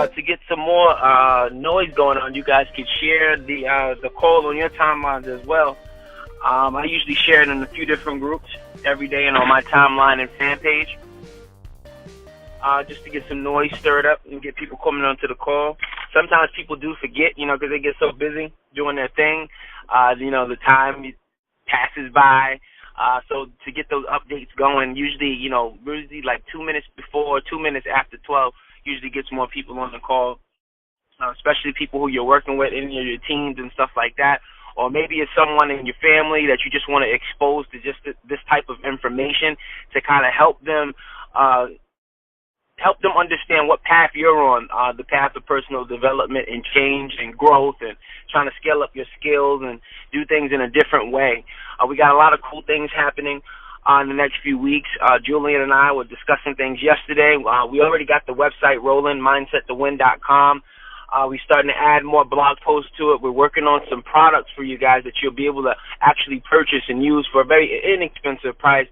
to get some more noise going on, you guys could share the call on your timelines as well. I usually share it in a few different groups every day and on my timeline and fan page, just to get some noise stirred up and get people coming onto the call. Sometimes people do forget, because they get so busy doing their thing. The time passes by. So to get those updates going, usually like 2 minutes before, 2 minutes after 12, usually gets more people on the call, especially people who you're working with in your teams and stuff like that. Or maybe it's someone in your family that you just want to expose to just this type of information to kind of help them understand what path you're on, the path of personal development and change and growth and trying to scale up your skills and do things in a different way. We got a lot of cool things happening in the next few weeks. Julian and I were discussing things yesterday. We already got the website rolling, mindsettowin.com. We're starting to add more blog posts to it. We're working on some products for you guys that you'll be able to actually purchase and use for a very inexpensive price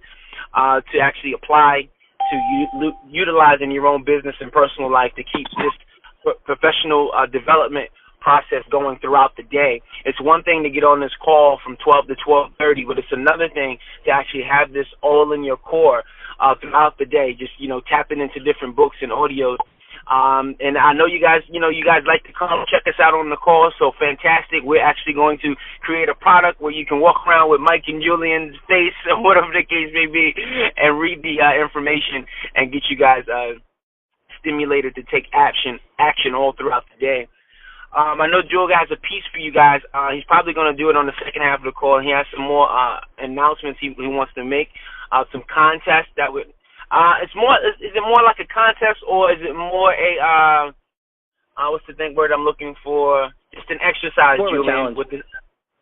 to actually apply to utilize in your own business and personal life to keep this professional development process going throughout the day. It's one thing to get on this call from 12 to 12:30, but it's another thing to actually have this all in your core throughout the day, just, tapping into different books and audios. And I know you guys like to come check us out on the call, so fantastic. We're actually going to create a product where you can walk around with Mike and Julian's face, or whatever the case may be, and read the information and get you guys stimulated to take action all throughout the day. I know Joel has a piece for you guys. He's probably going to do it on the second half of the call. He has some more announcements he wants to make, some contests that would. Is it more like a contest, or is it more a what's the word I'm looking for? Just an exercise, Julian.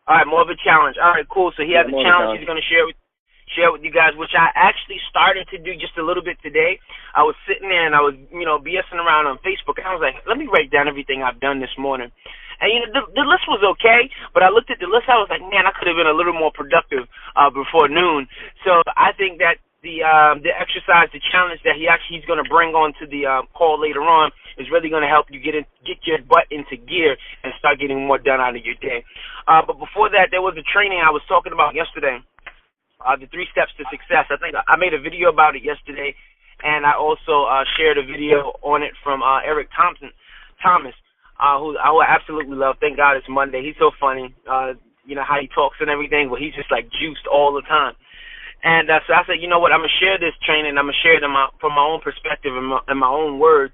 All right, more of a challenge. All right, cool. So he has a challenge he's going to share with you guys, which I actually started to do just a little bit today. I was sitting there and I was, BSing around on Facebook, and I was like, let me write down everything I've done this morning. And the list was okay, but I looked at the list, I was like, man, I could have been a little more productive before noon. So I think that the exercise, the challenge that he's going to bring on to the call later on is really going to help you get your butt into gear and start getting more done out of your day. But before that, there was a training I was talking about yesterday, the 3 steps to success. I think I made a video about it yesterday, and I also shared a video on it from Eric Thomas, who I absolutely love. Thank God it's Monday. He's so funny. How he talks and everything, but he's just like juiced all the time. And so I said, you know what, I'm going to share this training. I'm going to share it from my own perspective and my own words.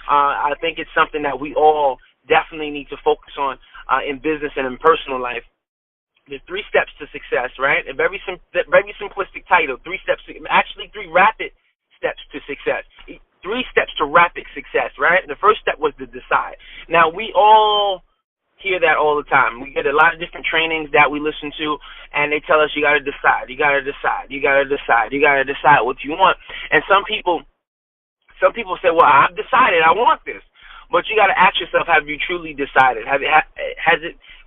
I think it's something that we all definitely need to focus on in business and in personal life. There's 3 steps to success, right? A very simplistic title, 3 steps, actually 3 rapid steps to success. 3 steps to rapid success, right? The first step was to decide. Now, we all hear that all the time. We get a lot of different trainings that we listen to, and they tell us you got to decide, you got to decide, you got to decide, you got to decide what you want. And some people say, well, I've decided I want this. But you got to ask yourself, have you truly decided?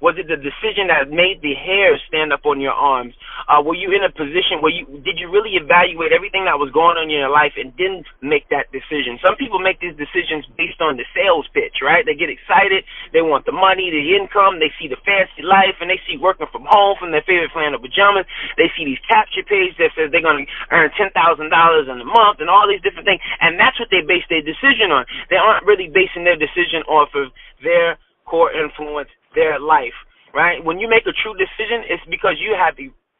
Was it the decision that made the hairs stand up on your arms? Were you in a position where did you really evaluate everything that was going on in your life and didn't make that decision? Some people make these decisions based on the sales pitch, right? They get excited, they want the money, the income, they see the fancy life, and they see working from home from their favorite flannel pajamas. They see these capture pages that says they're going to earn $10,000 in a month and all these different things, and that's what they base their decision on. They aren't really basing their decision off of their core influence, their life, right? When you make a true decision, it's because you have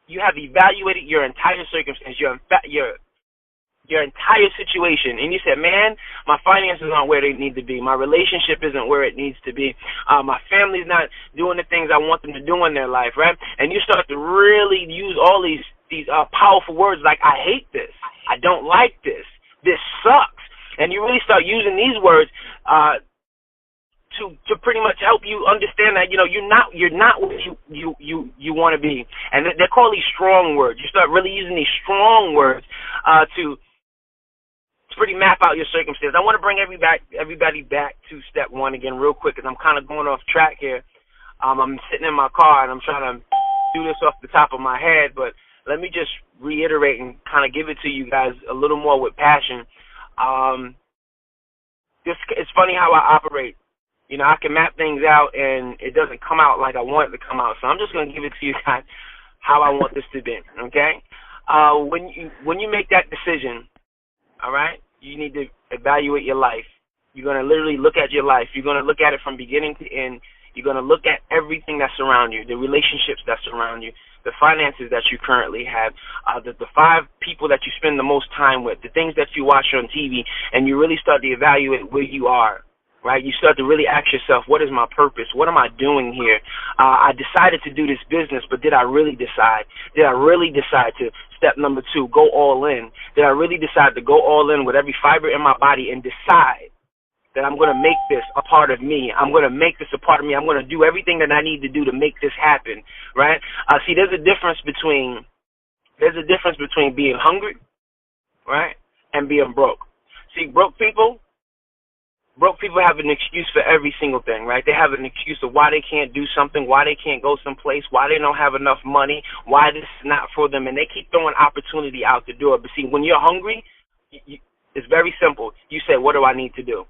evaluated your entire circumstance, your entire situation, and you said, man, my finances aren't where they need to be. My relationship isn't where it needs to be. My family's not doing the things I want them to do in their life, right? And you start to really use all these powerful words like, I hate this, I don't like this, this sucks. And you really start using these words to pretty much help you understand that you're not what you want to be, and they're called these strong words. You start really using these strong words to pretty map out your circumstance. I want to bring everybody back to step 1 again real quick, because I'm kind of going off track here. I'm sitting in my car and I'm trying to do this off the top of my head, but let me just reiterate and kind of give it to you guys a little more with passion. it's funny how I operate. You know, I can map things out and it doesn't come out like I want it to come out. So I'm just going to give it to you guys how I want this to be, okay? When you make that decision, all right, you need to evaluate your life. You're going to literally look at your life. You're going to look at it from beginning to end. You're going to look at everything that's around you, the relationships that's around you, the finances that you currently have, the 5 people that you spend the most time with, the things that you watch on TV, and you really start to evaluate where you are. Right, you start to really ask yourself, what is my purpose? What am I doing here? I decided to do this business, but did I really decide? Did I really decide to, step number 2, go all in? Did I really decide to go all in with every fiber in my body and decide that I'm going to make this a part of me? I'm going to make this a part of me. I'm going to do everything that I need to do to make this happen, right? See, there's a difference between being hungry, right, and being broke. See, broke people have an excuse for every single thing, right? They have an excuse of why they can't do something, why they can't go someplace, why they don't have enough money, why this is not for them, and they keep throwing opportunity out the door. But see, when you're hungry, it's very simple. You say, what do I need to do?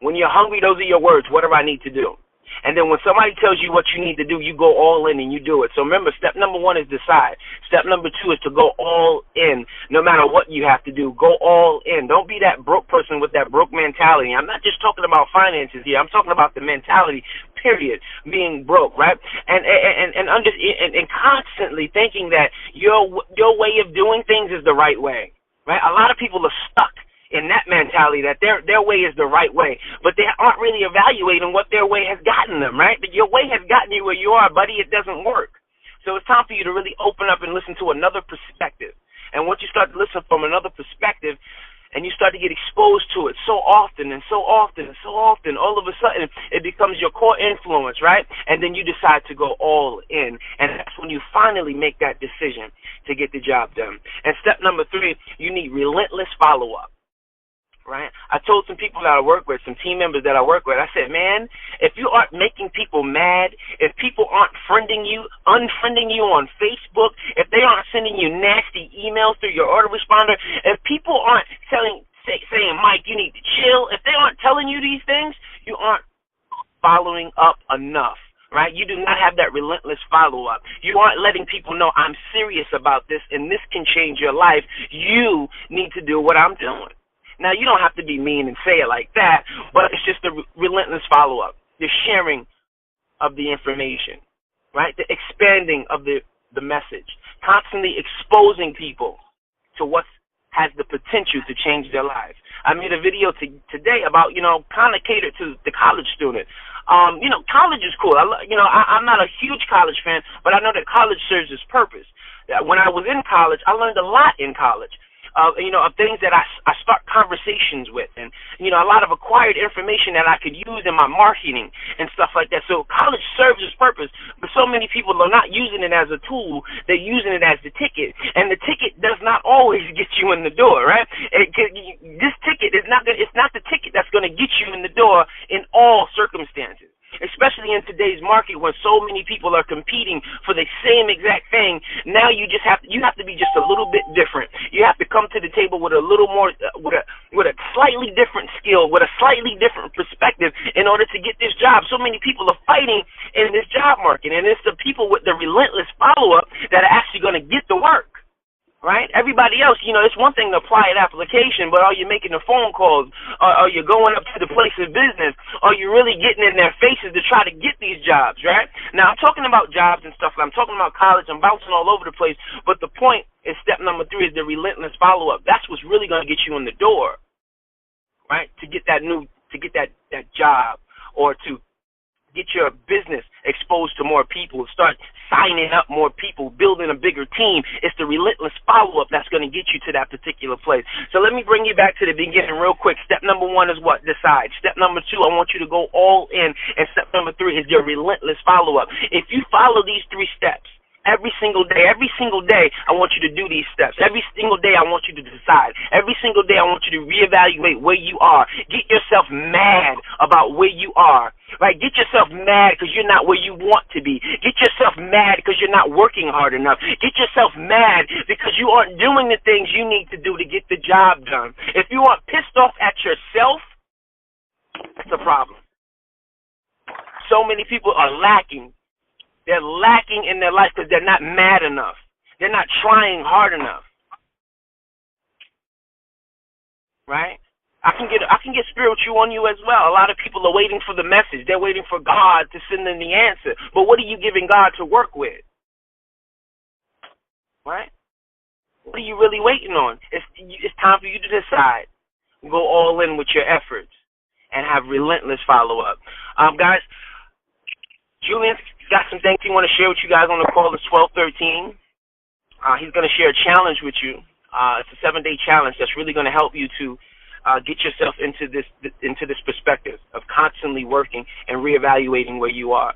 When you're hungry, those are your words. What do I need to do? And then when somebody tells you what you need to do, you go all in and you do it. So remember, step number 1 is decide. Step number 2 is to go all in. No matter what you have to do, go all in. Don't be that broke person with that broke mentality. I'm not just talking about finances here. I'm talking about the mentality, period, being broke, right? And constantly thinking that your way of doing things is the right way, right? A lot of people are stuck in that mentality that their way is the right way, but they aren't really evaluating what their way has gotten them, right? But your way has gotten you where you are, buddy. It doesn't work. So it's time for you to really open up and listen to another perspective. And once you start to listen from another perspective and you start to get exposed to it so often, all of a sudden it becomes your core influence, right? And then you decide to go all in. And that's when you finally make that decision to get the job done. And step number 3, you need relentless follow-up. Right? I told some people that I work with, some team members that I work with, I said, man, if you aren't making people mad, if people aren't unfriending you on Facebook, if they aren't sending you nasty emails through your autoresponder, if people aren't saying, Mike, you need to chill, if they aren't telling you these things, you aren't following up enough. Right? You do not have that relentless follow-up. You aren't letting people know I'm serious about this and this can change your life. You need to do what I'm doing. Now, you don't have to be mean and say it like that, but it's just a relentless follow-up, the sharing of the information, right? The expanding of the message, constantly exposing people to what has the potential to change their lives. I made a video today about, kind of catered to the college student. College is cool. I'm not a huge college fan, but I know that college serves its purpose. When I was in college, I learned a lot in college. Of things that I start conversations with, and a lot of acquired information that I could use in my marketing and stuff like that. So college serves its purpose, but so many people are not using it as a tool; they're using it as the ticket, and the ticket does not always get you in the door, right? This ticket is not it's not the ticket that's going to get you in the door in all circumstances. Especially in today's market when so many people are competing for the same exact thing. Now you have to be just a little bit different. You have to come to the table with a little more with a slightly different skill, with a slightly different perspective in order to get this job. So many people are fighting in this job market, and it's the people with the relentless follow-up that are actually going to get the work. Right? Everybody else, it's one thing to apply an application, but are you making the phone calls? Are you going up to the place of business? Are you really getting in their faces to try to get these jobs, right? Now, I'm talking about jobs and stuff. I'm talking about college. I'm bouncing all over the place. But the point is step number 3 is the relentless follow-up. That's what's really going to get you in the door, right? To get that job, or to get your business exposed to more people, start signing up more people, building a bigger team. It's the relentless follow-up that's going to get you to that particular place. So let me bring you back to the beginning real quick. Step number 1 is what? Decide. Step number 2, I want you to go all in. And step number 3 is your relentless follow-up. If you follow these 3 steps, every single day, I want you to do these steps. Every single day, I want you to decide. Every single day, I want you to reevaluate where you are. Get yourself mad about where you are, right? Get yourself mad because you're not where you want to be. Get yourself mad because you're not working hard enough. Get yourself mad because you aren't doing the things you need to do to get the job done. If you aren't pissed off at yourself, That's the problem. So many people are lacking. They're lacking in their life because they're not mad enough. They're not trying hard enough. Right? I can get spiritual on you as well. A lot of people are waiting for the message. They're waiting for God to send them the answer. But what are you giving God to work with? Right? What are you really waiting on? It's time for you to decide. Go all in with your efforts and have relentless follow-up. Guys, Julian's got some things he want to share with you guys on the call. It's 12:13. He's going to share a challenge with you. It's a 7-day challenge that's really going to help you to get yourself into this perspective of constantly working and reevaluating where you are.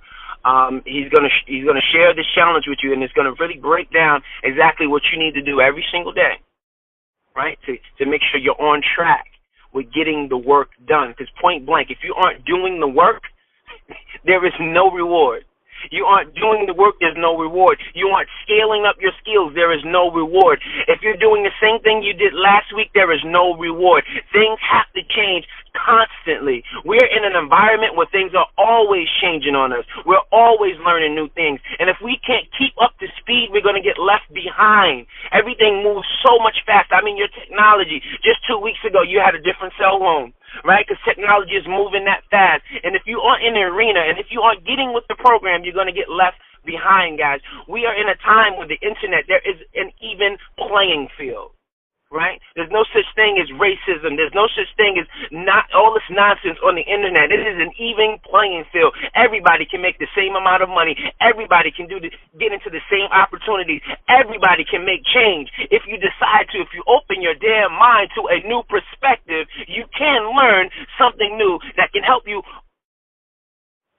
He's going to share this challenge with you, and it's going to really break down exactly what you need to do every single day, right, to make sure you're on track with getting the work done. Because point blank, if you aren't doing the work, there is no reward. You aren't doing the work, there's no reward. You aren't scaling up your skills, there is no reward. If you're doing the same thing you did last week, there is no reward. Things have to change constantly. We're in an environment where things are always changing on us. We're always learning new things. And if we can't keep up to speed, we're going to get left behind. Everything moves so much faster. I mean, your technology, just 2 weeks ago, you had a different cell phone, right? Because technology is moving that fast. And if you aren't in the arena, and if you aren't getting with the program, you're going to get left behind, guys. We are in a time with the internet, there is an even playing field, right? There's no such thing as racism. There's no such thing as not all this nonsense on the internet. It is an even playing field. Everybody can make the same amount of money. Everybody can get into the same opportunities. Everybody can make change. If you decide to, if you open your damn mind to a new perspective, you can learn something new that can help you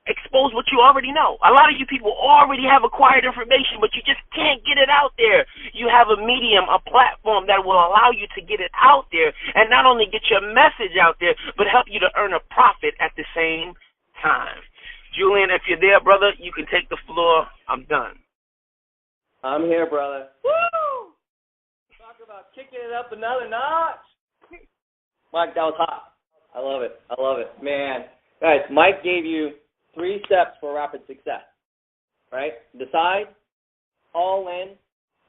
expose what you already know. A lot of you people already have acquired information, but you just can't get it out there. You have a medium, a platform that will allow you to get it out there and not only get your message out there, but help you to earn a profit at the same time. Julian, if you're there, brother, you can take the floor. I'm done. I'm here, brother. Woo! Talk about kicking it up another notch. Mike, that was hot. I love it. I love it. Man. Guys, Mike gave you 3 steps for rapid success, right? Decide, all in,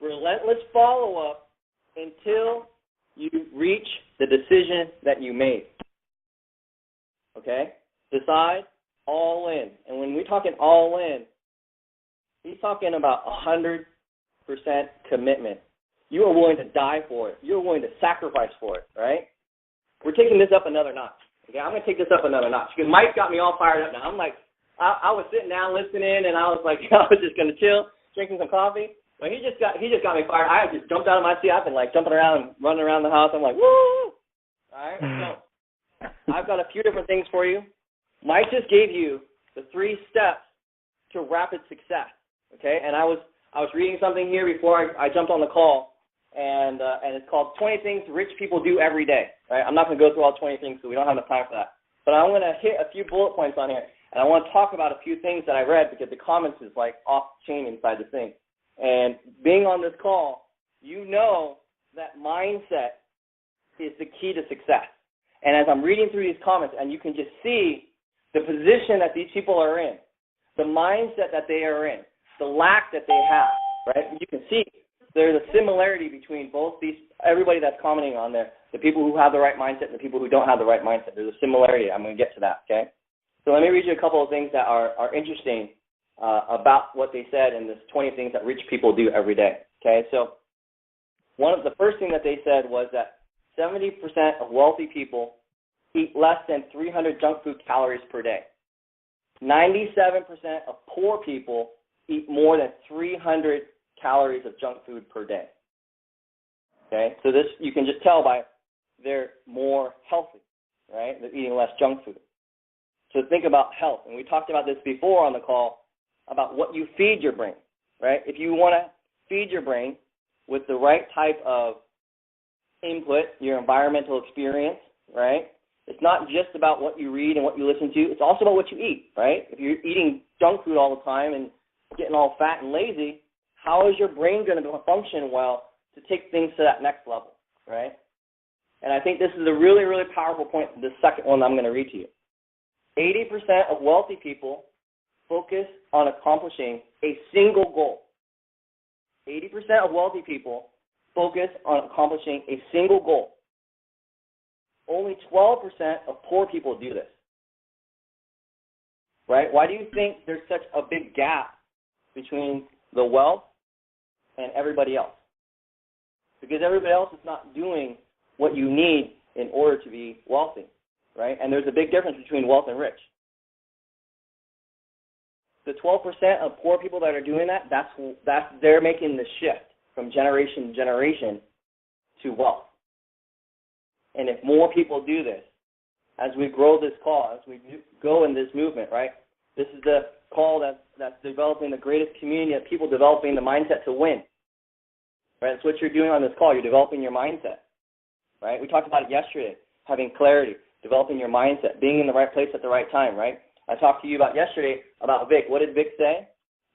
relentless follow-up until you reach the decision that you made, okay? Decide, all in. And when we're talking all in, he's talking about 100% commitment. You are willing to die for it. You're willing to sacrifice for it, right? We're taking this up another notch. Okay, I'm going to take this up another notch because Mike got me all fired up now. I'm like, I was sitting down listening, and I was like, I was just going to chill, drinking some coffee. But he just got me fired. I just jumped out of my seat. I've been like jumping around and running around the house. I'm like, woo! All right, so I've got a few different things for you. Mike just gave you the 3 steps to rapid success. Okay, and I was reading something here before I jumped on the call, and it's called 20 Things Rich People Do Every Day. Right? I'm not going to go through all 20 things, so we don't have enough time for that. But I'm going to hit a few bullet points on here. And I want to talk about a few things that I read because the comments is like off-chain inside the thing. And being on this call, you know that mindset is the key to success. And as I'm reading through these comments, and you can just see the position that these people are in, the mindset that they are in, the lack that they have, right? You can see there's a similarity between both these, everybody that's commenting on there, the people who have the right mindset and the people who don't have the right mindset. There's a similarity. I'm going to get to that, okay? So let me read you a couple of things that are interesting about what they said in this 20 things that rich people do every day. Okay, so the first thing that they said was that 70% of wealthy people eat less than 300 junk food calories per day. 97% of poor people eat more than 300 calories of junk food per day. Okay, so this you can just tell by they're more healthy, right? They're eating less junk food. So think about health, and we talked about this before on the call about what you feed your brain, right? If you want to feed your brain with the right type of input, your environmental experience, right? It's not just about what you read and what you listen to. It's also about what you eat, right? If you're eating junk food all the time and getting all fat and lazy, how is your brain going to function well to take things to that next level, right? And I think this is a really, really powerful point, the second one I'm going to read to you. 80% of wealthy people focus on accomplishing a single goal. 80% of wealthy people focus on accomplishing a single goal. Only 12% of poor people do this. Right? Why do you think there's such a big gap between the wealth and everybody else? Because everybody else is not doing what you need in order to be wealthy, right? And there's a big difference between wealth and rich. The 12% of poor people that are doing that, they're making the shift from generation to generation to wealth. And if more people do this, as we grow this cause, we go in this movement, right? This is the call that's developing the greatest community of people developing the mindset to win. Right? That's what you're doing on this call. You're developing your mindset. Right? We talked about it yesterday, having clarity, developing your mindset, being in the right place at the right time, right? I talked to you about yesterday about Vic. What did Vic say?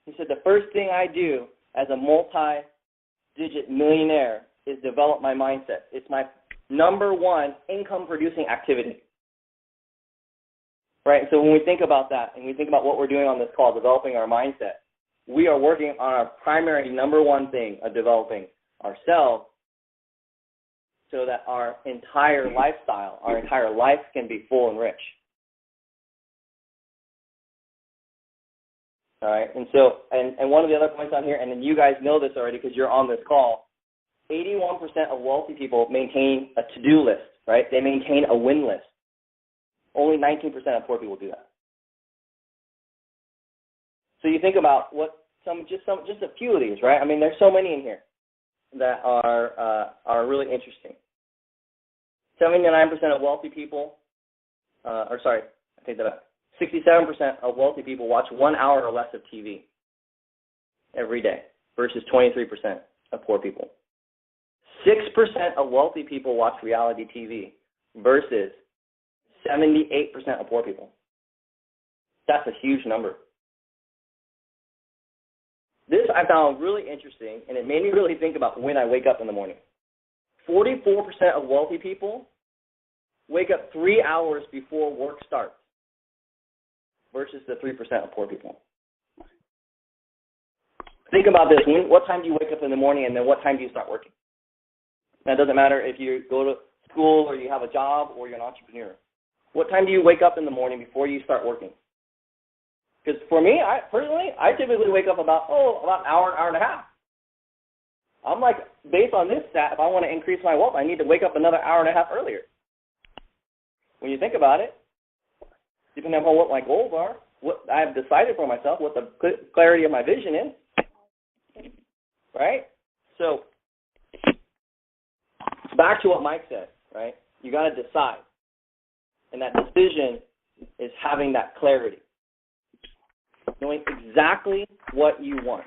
He said, the first thing I do as a multi-digit millionaire is develop my mindset. It's my number one income-producing activity. Right? So when we think about that and we think about what we're doing on this call, developing our mindset, we are working on our primary number one thing of developing ourselves so that our entire lifestyle, our entire life can be full and rich. All right? And so, and one of the other points on here, and then you guys know this already because you're on this call, 81% of wealthy people maintain a to-do list, right? They maintain a win list. Only 19% of poor people do that. So you think about just a few of these, right? I mean, there's so many in here that are really interesting. 79% of wealthy people, I take that back. 67% of wealthy people watch 1 hour or less of TV every day versus 23% of poor people. 6% of wealthy people watch reality TV versus 78% of poor people. That's a huge number. This I found really interesting, and it made me really think about when I wake up in the morning. 44% of wealthy people wake up 3 hours before work starts versus the 3% of poor people. Think about this. What time do you wake up in the morning, and then what time do you start working? Now, it doesn't matter if you go to school or you have a job or you're an entrepreneur. What time do you wake up in the morning before you start working? Because for me, I typically wake up about an hour and a half. I'm like, based on this stat, if I want to increase my wealth, I need to wake up another hour and a half earlier. When you think about it, depending on what my goals are, what I have decided for myself, what the clarity of my vision is, right? So back to what Mike said, right? You got to decide. And that decision is having that clarity, knowing exactly what you want.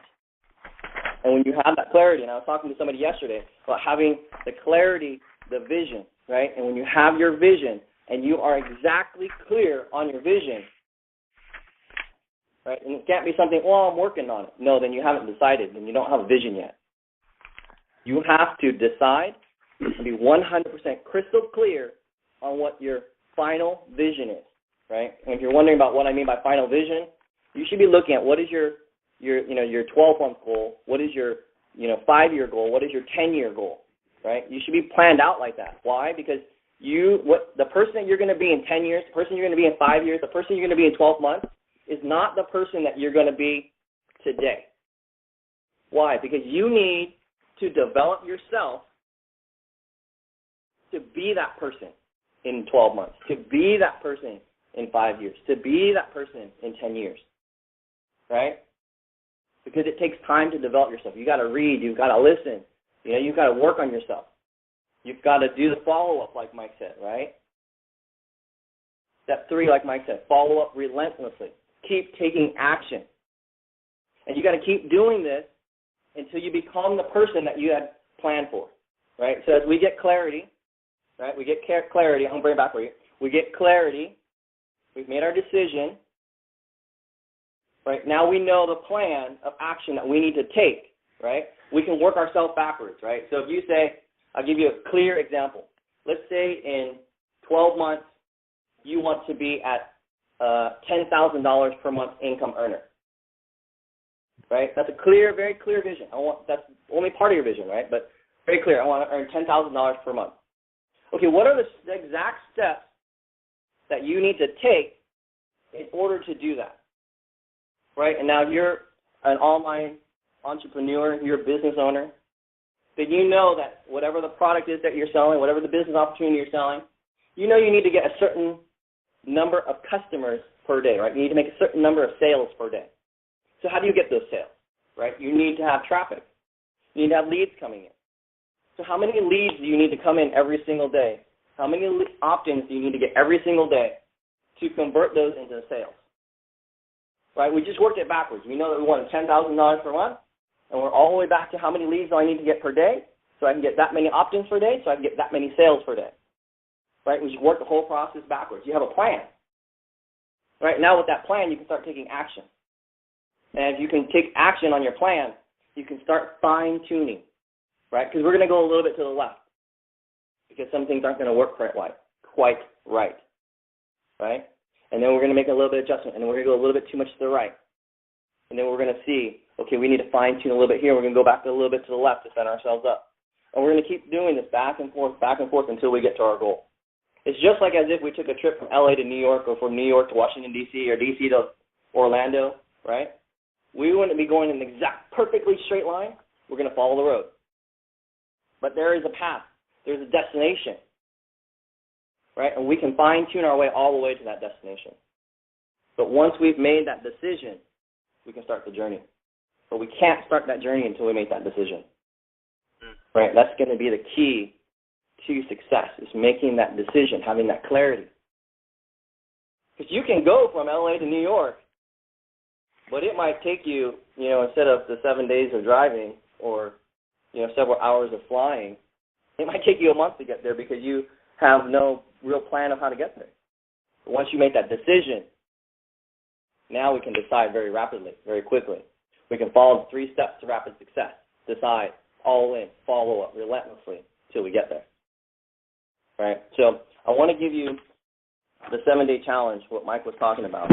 And when you have that clarity, and I was talking to somebody yesterday about having the clarity, the vision, right? And when you have your vision and you are exactly clear on your vision, right? And it can't be something, I'm working on it. No, then you haven't decided, and you don't have a vision yet. You have to decide and be 100% crystal clear on what your final vision is, right? And if you're wondering about what I mean by final vision, you should be looking at what is your 12-month goal, what is your 5-year goal, what is your 10-year goal, right? You should be planned out like that. Why? Because the person that you're going to be in 10 years, the person you're going to be in 5 years, the person you're going to be in 12 months is not the person that you're going to be today. Why? Because you need to develop yourself to be that person in 12 months, to be that person in 5 years, to be that person in 10 years, right? Because it takes time to develop yourself. You got to read. You've got to listen. You've got to work on yourself. You've got to do the follow-up, like Mike said, right? Step 3, like Mike said, follow up relentlessly. Keep taking action. And you got to keep doing this until you become the person that you had planned for, right? So as we get clarity, right, we get clarity. I'm going to bring it back for you. We get clarity. We've made our decision. Right? Now we know the plan of action that we need to take, right? We can work ourselves backwards, right? So if you say, I'll give you a clear example. Let's say in 12 months you want to be at $10,000 per month income earner. Right? That's a clear, very clear vision. That's only part of your vision, right? But very clear. I want to earn $10,000 per month. Okay, what are the exact steps that you need to take in order to do that? Right? And now you're an online entrepreneur, you're a business owner, then you know that whatever the product is that you're selling, whatever the business opportunity you're selling, you know you need to get a certain number of customers per day, right? You need to make a certain number of sales per day. So how do you get those sales, right? You need to have traffic. You need to have leads coming in. So how many leads do you need to come in every single day? How many opt-ins do you need to get every single day to convert those into sales? Right? We just worked it backwards. We know that we wanted $10,000 per month, and we're all the way back to how many leads do I need to get per day so I can get that many opt-ins per day so I can get that many sales per day. Right? We just worked the whole process backwards. You have a plan. Right? Now with that plan, you can start taking action. And if you can take action on your plan, you can start fine-tuning. Right? Because we're going to go a little bit to the left because some things aren't going to work quite right. Right? And then we're going to make a little bit of adjustment, and then we're going to go a little bit too much to the right. And then we're going to see, okay, we need to fine-tune a little bit here. We're going to go back a little bit to the left to set ourselves up. And we're going to keep doing this back and forth until we get to our goal. It's just like as if we took a trip from LA to New York or from New York to Washington, D.C. or D.C. to Orlando, right? We wouldn't be going in an exact, perfectly straight line. We're going to follow the road. But there is a path. There's a destination, right? And we can fine-tune our way all the way to that destination. But once we've made that decision, we can start the journey. But we can't start that journey until we make that decision, right? That's going to be the key to success, is making that decision, having that clarity. Because you can go from LA to New York, but it might take you, instead of the 7 days of driving or, several hours of flying, it might take you a month to get there because you have no real plan of how to get there. But once you make that decision, now we can decide very rapidly, very quickly. We can follow the 3 steps to rapid success. Decide, all in, follow up relentlessly till we get there. Right? So I want to give you the 7-day challenge, what Mike was talking about.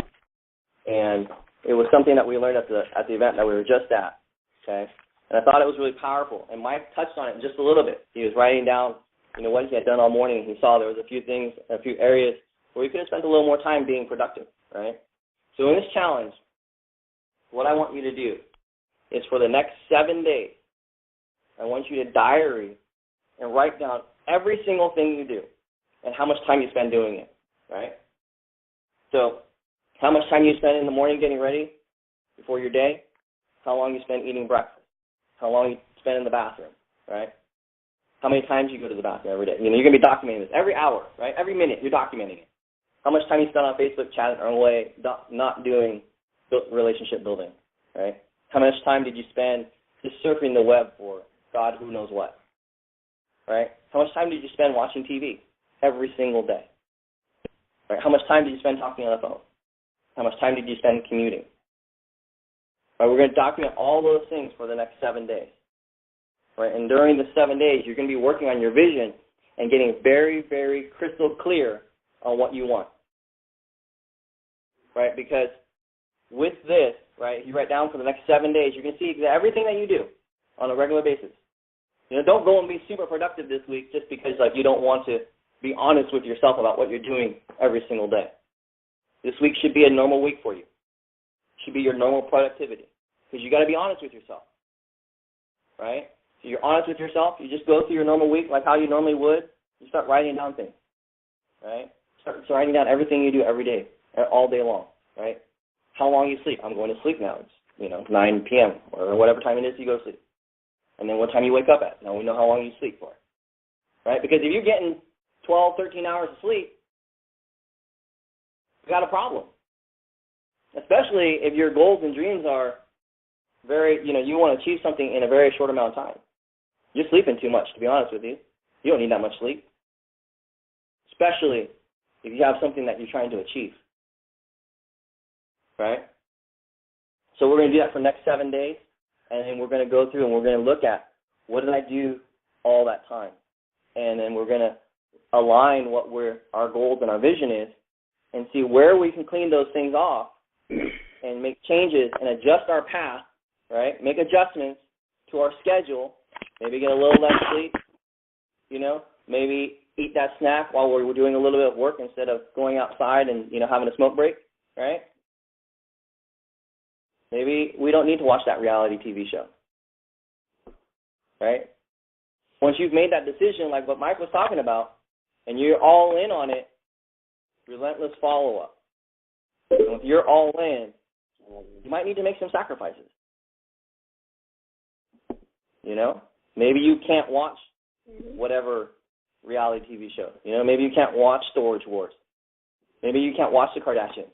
And it was something that we learned at the event that we were just at. Okay? And I thought it was really powerful. And Mike touched on it just a little bit. He was writing down, what he had done all morning, and he saw there was a few things, a few areas where he could have spent a little more time being productive, right? So in this challenge, what I want you to do is for the next 7 days, I want you to diary and write down every single thing you do and how much time you spend doing it, right? So how much time you spend in the morning getting ready before your day, how long you spend eating breakfast, how long you spend in the bathroom, right? How many times you go to the bathroom every day. You're going to be documenting this every hour, right? Every minute you're documenting it. How much time you spend on Facebook chatting or away not doing relationship building, right? How much time did you spend just surfing the web for God who knows what, right? How much time did you spend watching TV every single day, right? How much time did you spend talking on the phone? How much time did you spend commuting? Right, we're going to document all those things for the next 7 days. Right, and during the 7 days, you're going to be working on your vision and getting very, very crystal clear on what you want. Right, because with this, right, if you write down for the next 7 days, you're going to see everything that you do on a regular basis. Don't go and be super productive this week just because you don't want to be honest with yourself about what you're doing every single day. This week should be a normal week for you. Should be your normal productivity, because you got to be honest with yourself, right? So you're honest with yourself. You just go through your normal week like how you normally would. You start writing down things, right? Start writing down everything you do every day, all day long, right? How long you sleep. I'm going to sleep now. It's 9 p.m. or whatever time it is you go to sleep. And then what time you wake up at. Now we know how long you sleep for, right? Because if you're getting 12, 13 hours of sleep, you got a problem. Especially if your goals and dreams are very, you want to achieve something in a very short amount of time. You're sleeping too much, to be honest with you. You don't need that much sleep. Especially if you have something that you're trying to achieve. Right? So we're going to do that for the next 7 days, and then we're going to go through and we're going to look at what did I do all that time. And then we're going to align what our goals and our vision is, and see where we can clean those things off and make changes and adjust our path, right? Make adjustments to our schedule, maybe get a little less sleep, maybe eat that snack while we're doing a little bit of work instead of going outside and, having a smoke break, right? Maybe we don't need to watch that reality TV show, right? Once you've made that decision, like what Mike was talking about, and you're all in on it, relentless follow-up. And if you're all in, you might need to make some sacrifices. Maybe you can't watch whatever reality TV show. Maybe you can't watch Storage Wars. Maybe you can't watch the Kardashians.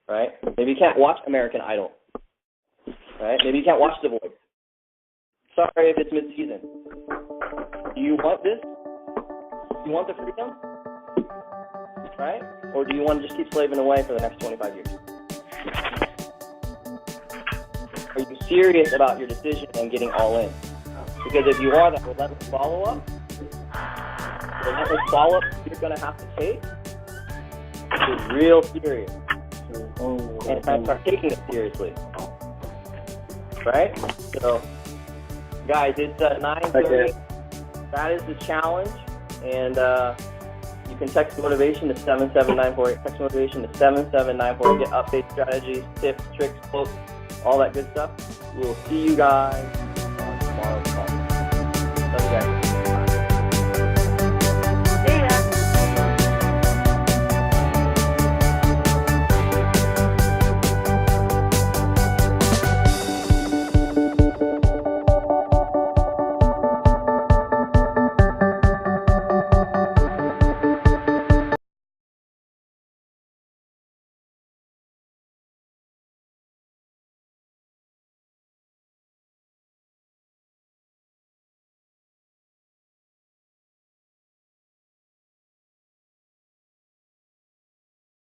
Right? Maybe you can't watch American Idol. Right? Maybe you can't watch The Voice. Sorry if it's mid-season. Do you want this? Do you want the freedom? Right? Or do you want to just keep slaving away for the next 25 years? Are you serious about your decision and getting all in? Because if you are, that relentless follow-up you're going to have to take is real serious. And start taking it seriously. Right? So, guys, it's 9:30. That is the challenge. And you can text motivation to 77948. Text motivation to 77948. Get update strategies, tips, tricks, quotes, all that good stuff. We'll see you guys